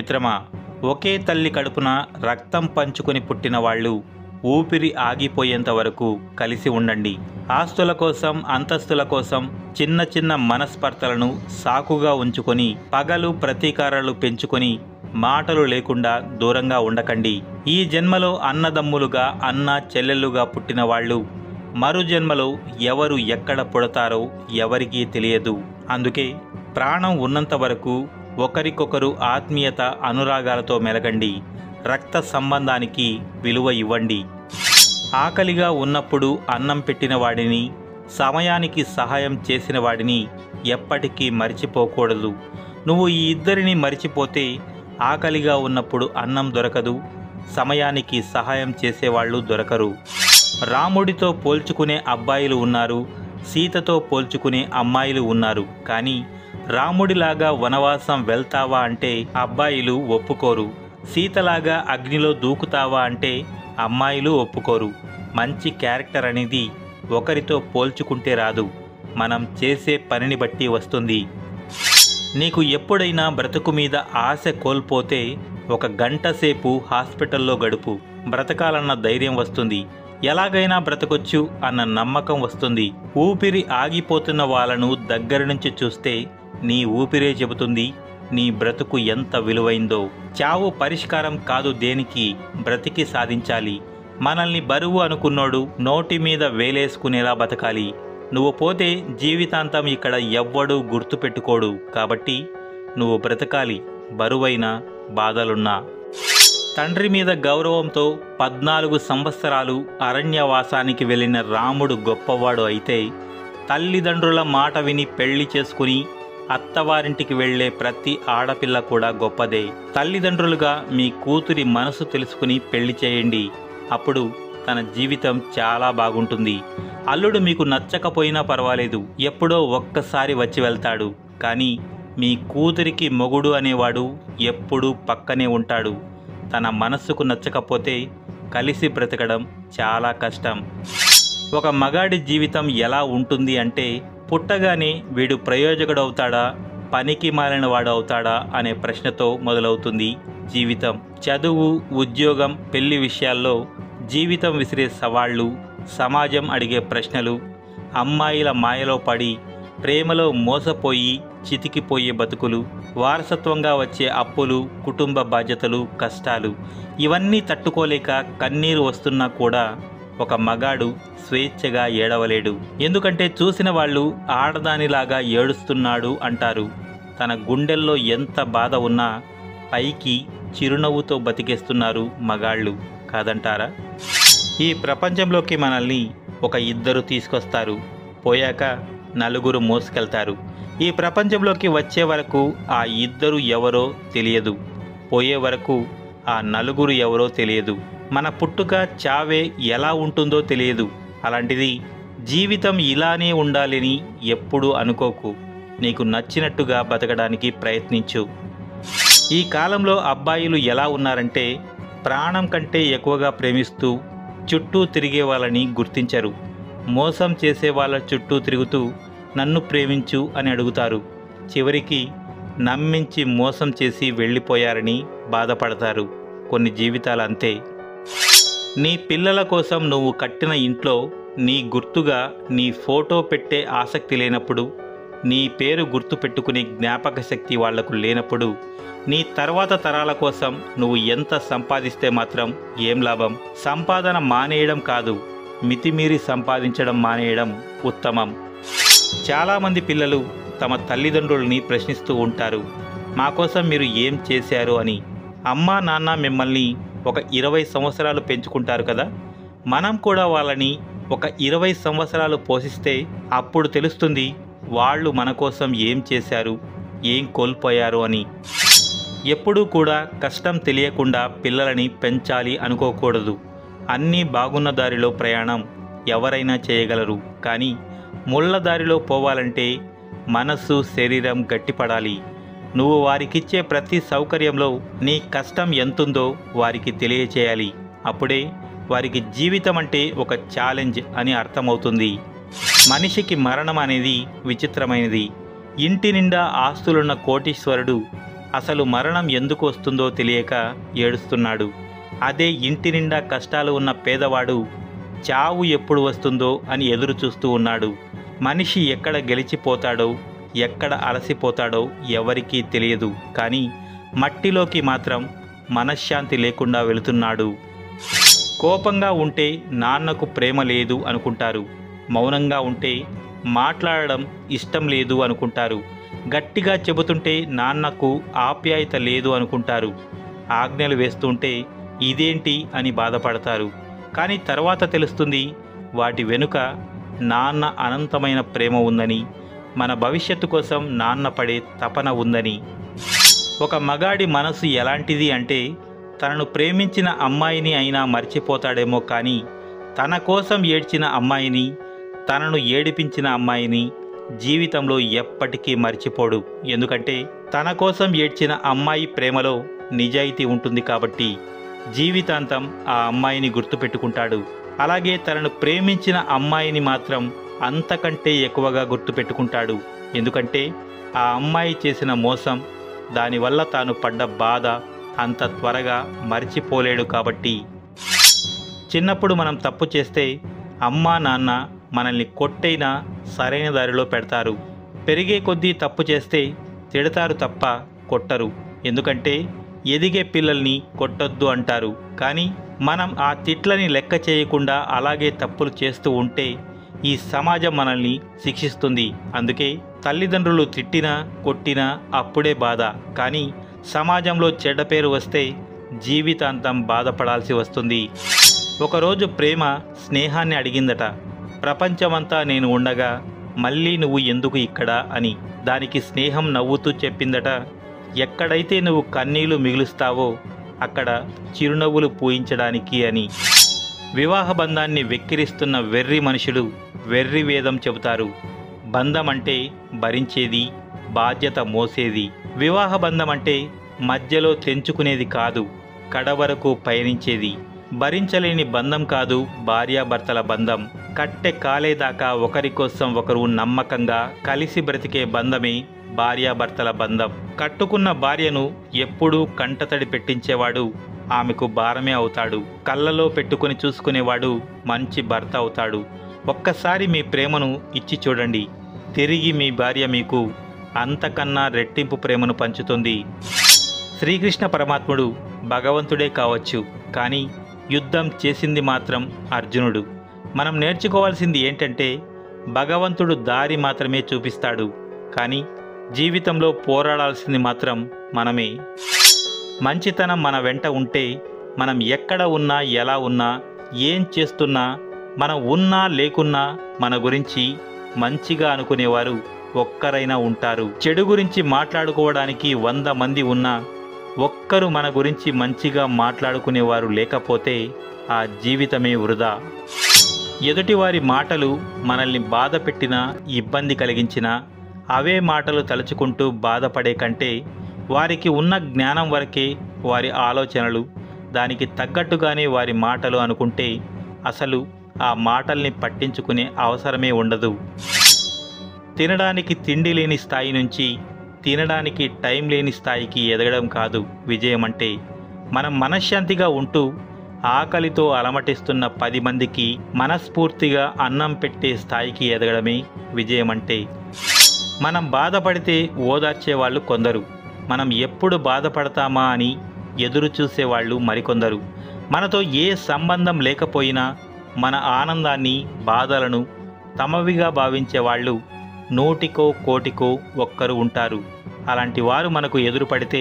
మిత్రమా, ఒకే తల్లి కడుపున రక్తం పంచుకొని పుట్టిన వాళ్ళు ఊపిరి ఆగిపోయేంత వరకు కలిసి ఉండండి. ఆస్తుల కోసం, అంతస్తుల కోసం చిన్న చిన్న మనస్పర్ధలను సాకుగా ఉంచుకొని పగలు ప్రతీకారాలు పెంచుకొని మాటలు లేకుండా దూరంగా ఉండకండి. ఈ జన్మలో అన్నదమ్ములుగా, అన్న చెల్లెళ్ళుగా పుట్టిన వాళ్ళు మరు జన్మలో ఎవరు ఎక్కడ పుడతారో ఎవరికీ తెలియదు. అందుకే ప్రాణం ఉన్నంత వరకు ఒకరికొకరు ఆత్మీయత, అనురాగాలతో మెలగండి. రక్త సంబంధానికి విలువ ఇవ్వండి. ఆకలిగా ఉన్నప్పుడు అన్నం పెట్టిన వాడిని, సమయానికి సహాయం చేసిన వాడిని ఎప్పటికీ మరిచిపోకూడదు. నువ్వు ఈ ఇద్దరిని మరిచిపోతే ఆకలిగా ఉన్నప్పుడు అన్నం దొరకదు, సమయానికి సహాయం చేసేవాళ్ళు దొరకరు. రాముడితో పోల్చుకునే అబ్బాయిలు ఉన్నారు, సీతతో పోల్చుకునే అమ్మాయిలు ఉన్నారు. కానీ రాముడిలాగా వనవాసం వెళ్తావా అంటే అబ్బాయిలు ఒప్పుకోరు. సీతలాగా అగ్నిలో దూకుతావా అంటే అమ్మాయిలు ఒప్పుకోరు. మంచి క్యారెక్టర్ అనేది ఒకరితో పోల్చుకుంటే రాదు, మనం చేసే పనిని బట్టి వస్తుంది. నీకు ఎప్పుడైనా బ్రతుకు మీద ఆశ కోల్పోతే 1 గంట సేపు హాస్పిటల్లో గడుపు. బ్రతకాలన్న ధైర్యం వస్తుంది. ఎలాగైనా బ్రతకొచ్చు అన్న నమ్మకం వస్తుంది. ఊపిరి ఆగిపోతున్న వాళ్ళను దగ్గర నుంచి చూస్తే నీ ఊపిరే చెబుతుంది నీ బ్రతుకు ఎంత విలువైందో. చావు పరిష్కారం కాదు దేనికి, బ్రతికి సాధించాలి. మనల్ని బరువు అనుకున్నోడు నోటి మీద వేలేసుకునేలా బతకాలి. నువ్వు పోతే జీవితాంతం ఇక్కడ ఎవ్వడూ గుర్తుపెట్టుకోడు. కాబట్టి నువ్వు బ్రతకాలి, బరువైన బాధలున్నా. తండ్రి మీద గౌరవంతో 14 సంవత్సరాలు అరణ్యవాసానికి వెళ్ళిన రాముడు గొప్పవాడు అయితే, తల్లిదండ్రుల మాట విని పెళ్లి చేసుకుని అత్తవారింటికి వెళ్లే ప్రతి ఆడపిల్ల కూడా గొప్పదే. తల్లిదండ్రులుగా మీ కూతురి మనసు తెలుసుకుని పెళ్లి చేయండి. అప్పుడు తన జీవితం చాలా బాగుంటుంది. అల్లుడు మీకు నచ్చకపోయినా పర్వాలేదు, ఎప్పుడో ఒక్కసారి వచ్చి వెళ్తాడు. కానీ మీ కూతురికి మొగుడు అనేవాడు ఎప్పుడూ పక్కనే ఉంటాడు. తన మనస్సుకు నచ్చకపోతే కలిసి బ్రతకడం చాలా కష్టం. ఒక మగాడి జీవితం ఎలా ఉంటుంది అంటే, పుట్టగానే వీడు ప్రయోజకుడవుతాడా, పనికి మాలిన వాడు అవుతాడా అనే ప్రశ్నతో మొదలవుతుంది జీవితం. చదువు, ఉద్యోగం, పెళ్లి విషయాల్లో జీవితం విసిరే సవాళ్లు, సమాజం అడిగే ప్రశ్నలు, అమ్మాయిల మాయలో పడి ప్రేమలో మోసపోయి చితికిపోయే బతుకులు, వారసత్వంగా వచ్చే అప్పులు, కుటుంబ బాధ్యతలు, కష్టాలు, ఇవన్నీ తట్టుకోలేక కన్నీరు వస్తున్నా కూడా ఒక మగాడు స్వేచ్ఛగా ఏడవలేడు. ఎందుకంటే చూసిన వాళ్ళు ఆడదానిలాగా ఏడుస్తున్నాడు అంటారు. తన గుండెల్లో ఎంత బాధ ఉన్నా పైకి చిరునవ్వుతో బతికేస్తున్నారు మగాళ్ళు కాదంటారా? ఈ ప్రపంచంలోకి మనల్ని ఒక 2 తీసుకొస్తారు, పోయాక 4 మోసుకెళ్తారు. ఈ ప్రపంచంలోకి వచ్చే వరకు ఆ 2 ఎవరో తెలియదు, పోయే వరకు ఆ 4 ఎవరో తెలియదు. మన పుట్టుక, చావే ఎలా ఉంటుందో తెలియదు. అలాంటిది జీవితం ఇలానే ఉండాలని ఎప్పుడూ అనుకోకు. నీకు నచ్చినట్టుగా బతకడానికి ప్రయత్నించు. ఈ కాలంలో అబ్బాయిలు ఎలా ఉన్నారంటే, ప్రాణం కంటే ఎక్కువగా ప్రేమిస్తూ చుట్టూ తిరిగే వాళ్ళని గుర్తించరు. మోసం చేసే వాళ్ళ చుట్టూ తిరుగుతూ నన్ను ప్రేమించు అని అడుగుతారు. చివరికి నమ్మించి మోసం చేసి వెళ్ళిపోయారని బాధపడతారు. కొన్ని జీవితాలు అంతే. నీ పిల్లల కోసం నువ్వు కట్టిన ఇంట్లో నీ గుర్తుగా నీ ఫోటో పెట్టే ఆసక్తి లేనప్పుడు, నీ పేరు గుర్తు పెట్టుకునే జ్ఞాపక శక్తి వాళ్లకు లేనప్పుడు, నీ తర్వాత తరాల కోసం నువ్వు ఎంత సంపాదిస్తే మాత్రం ఏం లాభం? సంపాదన మానేయడం కాదు, మితిమీరి సంపాదించడం మానేయడం ఉత్తమం. చాలామంది పిల్లలు తమ తల్లిదండ్రులని ప్రశ్నిస్తూ ఉంటారు, మా కోసం మీరు ఏం చేశారు అని. అమ్మా నాన్న మిమ్మల్ని ఒక 20 సంవత్సరాలు పెంచుకుంటారు కదా, మనం కూడా వాళ్ళని ఒక 20 సంవత్సరాలు పోషిస్తే అప్పుడు తెలుస్తుంది వాళ్ళు మన కోసం ఏం చేశారు, ఏం కోల్పోయారు అని. ఎప్పుడూ కూడా కష్టం తెలియకుండా పిల్లలని పెంచాలి అనుకోకూడదు. అన్నీ బాగున్న దారిలో ప్రయాణం ఎవరైనా చేయగలరు. కానీ ముళ్ళ దారిలో పోవాలంటే మనసు, శరీరం గట్టిపడాలి. నువ్వు వారికిచ్చే ప్రతి సౌకర్యంలో నీ కష్టం ఎంతుందో వారికి తెలియచేయాలి. అప్పుడే వారికి జీవితం అంటే ఒక ఛాలెంజ్ అని అర్థమవుతుంది. మనిషికి మరణం అనేది విచిత్రమైనది. ఇంటి నిండా ఆస్తులున్న కోటీశ్వరుడు అసలు మరణం ఎందుకు వస్తుందో తెలియక ఏడుస్తున్నాడు. అదే ఇంటి నిండా కష్టాలు ఉన్న పేదవాడు చావు ఎప్పుడు వస్తుందో అని ఎదురు చూస్తూ ఉన్నాడు. మనిషి ఎక్కడ గెలిచిపోతాడో, ఎక్కడ అలసిపోతాడో ఎవరికీ తెలియదు. కానీ మట్టిలోకి మాత్రం మనశ్శాంతి లేకుండా వెళుతున్నాడు. కోపంగా ఉంటే నాన్నకు ప్రేమ లేదు అనుకుంటారు. మౌనంగా ఉంటే మాట్లాడడం ఇష్టం లేదు అనుకుంటారు. గట్టిగా చెబుతుంటే నాన్నకు ఆప్యాయత లేదు అనుకుంటారు. ఆజ్ఞలు వేస్తుంటే ఇదేంటి అని బాధపడతారు. కానీ తర్వాత తెలుస్తుంది వాటి వెనుక నాన్న అనంతమైన ప్రేమ ఉందని, మన భవిష్యత్తు కోసం నాన్న పడే తపన ఉందని. ఒక మగాడి మనసు ఎలాంటిది అంటే తనను ప్రేమించిన అమ్మాయిని అయినా మర్చిపోతాడేమో, కానీ తన కోసం ఏడ్చిన అమ్మాయిని, తనను ఏడిపించిన అమ్మాయిని జీవితంలో ఎప్పటికీ మర్చిపోడు. ఎందుకంటే తన కోసం ఏడ్చిన అమ్మాయి ప్రేమలో నిజాయితీ ఉంటుంది కాబట్టి జీవితాంతం ఆ అమ్మాయిని గుర్తుపెట్టుకుంటాడు. అలాగే తనను ప్రేమించిన అమ్మాయిని మాత్రం అంతకంటే ఎక్కువగా గుర్తుపెట్టుకుంటాడు. ఎందుకంటే ఆ అమ్మాయి చేసిన మోసం, దానివల్ల తాను పడ్డ బాధ అంత త్వరగా మర్చిపోలేడు కాబట్టి. చిన్నప్పుడు మనం తప్పు చేస్తే అమ్మా నాన్న మనల్ని కొట్టైనా సరైన దారిలో పెడతారు. పెరిగే కొద్దీ తప్పు చేస్తే తిడతారు తప్ప కొట్టరు. ఎందుకంటే ఎదిగే పిల్లల్ని కొట్టొద్దు అంటారు. కానీ మనం ఆ తిట్లని లెక్క చేయకుండా అలాగే తప్పులు చేస్తూ ఉంటే ఈ సమాజం మనల్ని శిక్షిస్తుంది. అందుకే తల్లిదండ్రులు తిట్టినా కొట్టినా అప్పుడే బాధ, కానీ సమాజంలో చెడ్డ పేరు వస్తే జీవితాంతం బాధపడాల్సి వస్తుంది. ఒకరోజు ప్రేమ స్నేహాన్ని అడిగిందట. ప్రపంచమంతా నేను ఉండగా మళ్ళీ నువ్వు ఎందుకు ఇక్కడ అని. దానికి స్నేహం నవ్వుతూ చెప్పిందట, ఎక్కడైతే నువ్వు కన్నీళ్లు మిగులుస్తావో అక్కడ చిరునవ్వులు పూయించడానికి అని. వివాహ బంధాన్ని వెక్కిరిస్తున్న వెర్రి మనుషులు వెర్రి వేదం చెబుతారు. బంధం అంటే భరించేది, బాధ్యత మోసేది. వివాహ బంధం అంటే మధ్యలో తెంచుకునేది కాదు, కడవరకు పయనించేది. భరించలేని బంధం కాదు భార్యాభర్తల బంధం. కట్టె కాలేదాకా ఒకరి కోసం ఒకరు నమ్మకంగా కలిసి బ్రతికే బంధమే భార్యాభర్తల బంధం. కట్టుకున్న భార్యను ఎప్పుడూ కంటతడి పెట్టించేవాడు ఆమెకు భారమే అవుతాడు. కళ్ళలో పెట్టుకుని చూసుకునేవాడు మంచి భర్త అవుతాడు. ఒక్కసారి మీ ప్రేమను ఇచ్చి చూడండి, తిరిగి మీ భార్య మీకు అంతకన్నా రెట్టింపు ప్రేమను పంచుతుంది. శ్రీకృష్ణ పరమాత్ముడు భగవంతుడే కావచ్చు, కానీ యుద్ధం చేసింది మాత్రం అర్జునుడు. మనం నేర్చుకోవాల్సింది ఏంటంటే భగవంతుడు దారి మాత్రమే చూపిస్తాడు, కానీ జీవితంలో పోరాడాల్సింది మాత్రం మనమే. మంచితనం మన వెంట ఉంటే మనం ఎక్కడ ఉన్నా, ఎలా ఉన్నా, ఏం చేస్తున్నా, మనం ఉన్నా లేకున్నా మన గురించి మంచిగా అనుకునేవారు ఒక్కరైనా ఉంటారు. చెడు గురించి మాట్లాడుకోవడానికి 100 మంది ఉన్నా ఒక్కరు మన గురించి మంచిగా మాట్లాడుకునేవారు లేకపోతే ఆ జీవితమే వృధా. ఎదుటివారి మాటలు మనల్ని బాధ పెట్టినా, ఇబ్బంది కలిగించినా అవే మాటలు తలుచుకుంటూ బాధపడే కంటే వారికి ఉన్న జ్ఞానం వరకే వారి ఆలోచనలు, దానికి తగ్గట్టుగానే వారి మాటలు అనుకుంటే అసలు ఆ మాటల్ని పట్టించుకునే అవసరమే ఉండదు. తినడానికి తిండి లేని స్థాయి నుంచి తినడానికి టైం లేని స్థాయికి ఎదగడం కాదు విజయం అంటే. మనం మనశ్శాంతిగా ఉంటూ ఆకలితో అలమటిస్తున్న 10 మందికి మనస్ఫూర్తిగా అన్నం పెట్టే స్థాయికి ఎదగడమే విజయం అంటే. మనం బాధపడితే ఓదార్చేవాళ్ళు కొందరు, మనం ఎప్పుడు బాధపడతామా అని ఎదురు చూసేవాళ్ళు మరికొందరు. మనతో ఏ సంబంధం లేకపోయినా మన ఆనందాన్ని, బాధలను తమవిగా భావించేవాళ్ళు 100కో 1,00,00,000కో ఒక్కరు ఉంటారు. అలాంటి వారు మనకు ఎదురుపడితే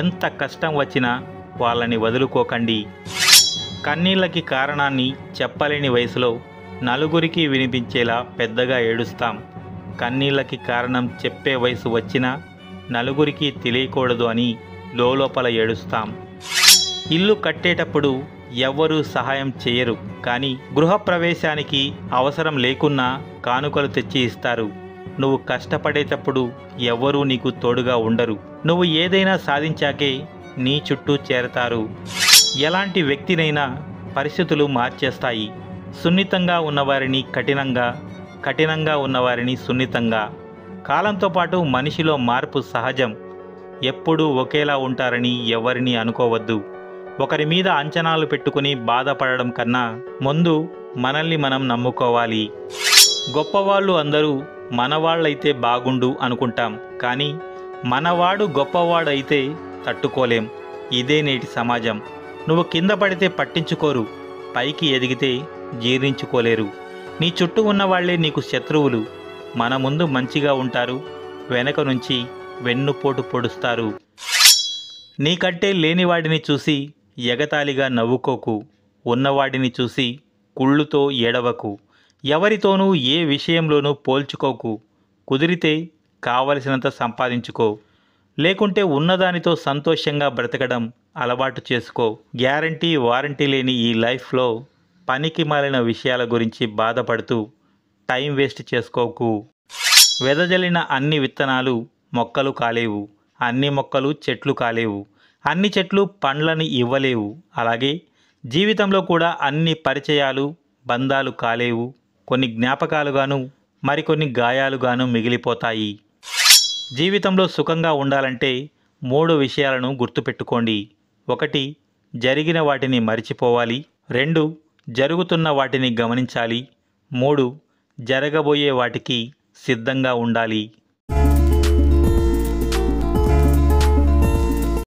ఎంత కష్టం వచ్చినా వాళ్ళని వదులుకోకండి. కన్నీళ్ళకి కారణాన్ని చెప్పలేని వయసులో నలుగురికి వినిపించేలా పెద్దగా ఏడుస్తాం. కన్నీళ్ళకి కారణం చెప్పే వయసు వచ్చినా నలుగురికి తెలియకూడదు అని లోపల ఏడుస్తాం. ఇల్లు కట్టేటప్పుడు ఎవ్వరూ సహాయం చేయరు, కానీ గృహప్రవేశానికి అవసరం లేకున్నా కానుకలు తెచ్చి ఇస్తారు. నువ్వు కష్టపడేటప్పుడు ఎవ్వరూ నీకు తోడుగా ఉండరు. నువ్వు ఏదైనా సాధించాకే నీ చుట్టూ చేరతారు. ఎలాంటి వ్యక్తినైనా పరిస్థితులు మార్చేస్తాయి. సున్నితంగా ఉన్నవారిని కఠినంగా, కఠినంగా ఉన్నవారిని సున్నితంగా. కాలంతో పాటు మనిషిలో మార్పు సహజం. ఎప్పుడూ ఒకేలా ఉంటారని ఎవరిని అనుకోవద్దు. ఒకరి మీద అంచనాలు పెట్టుకుని బాధపడడం కన్నా ముందు మనల్ని మనం నమ్ముకోవాలి. గొప్పవాళ్ళు అందరూ మనవాళ్ళైతే బాగుండు అనుకుంటాం, కానీ మనవాడు గొప్పవాడైతే తట్టుకోలేం. ఇదే నేటి సమాజం. నువ్వు కింద పడితే పట్టించుకోరు, పైకి ఎదిగితే జీర్ణించుకోలేరు. నీ చుట్టూ ఉన్నవాళ్లే నీకు శత్రువులు. మన ముందు మంచిగా ఉంటారు, వెనక నుంచి వెన్నుపోటు పొడుస్తారు. నీకంటే లేనివాడిని చూసి ఎగతాళిగా నవ్వుకోకు, ఉన్నవాడిని చూసి కుళ్ళుతో ఏడవకు. ఎవరితోనూ ఏ విషయంలోనూ పోల్చుకోకు. కుదిరితే కావలసినంత సంపాదించుకో, లేకుంటే ఉన్నదానితో సంతోషంగా బ్రతకడం అలవాటు చేసుకో. గ్యారంటీ వారంటీ లేని ఈ లైఫ్లో పనికి మాలిన విషయాల గురించి బాధపడుతూ టైం వేస్ట్ చేసుకోకు. వెదజల్లిన అన్ని విత్తనాలు మొక్కలు కాలేవు, అన్ని మొక్కలు చెట్లు కాలేవు, అన్ని చెట్లు పండ్లని ఇవ్వలేవు. అలాగే జీవితంలో కూడా అన్ని పరిచయాలు బంధాలు కాలేవు. కొన్ని జ్ఞాపకాలుగాను మరికొన్ని గాయాలుగాను మిగిలిపోతాయి. జీవితంలో సుఖంగా ఉండాలంటే 3 విషయాలను గుర్తుపెట్టుకోండి. 1. జరిగిన వాటిని మరిచిపోవాలి. 2. జరుగుతున్న వాటిని గమనించాలి. 3. జరగబోయే వాటికి సిద్ధంగా ఉండాలి.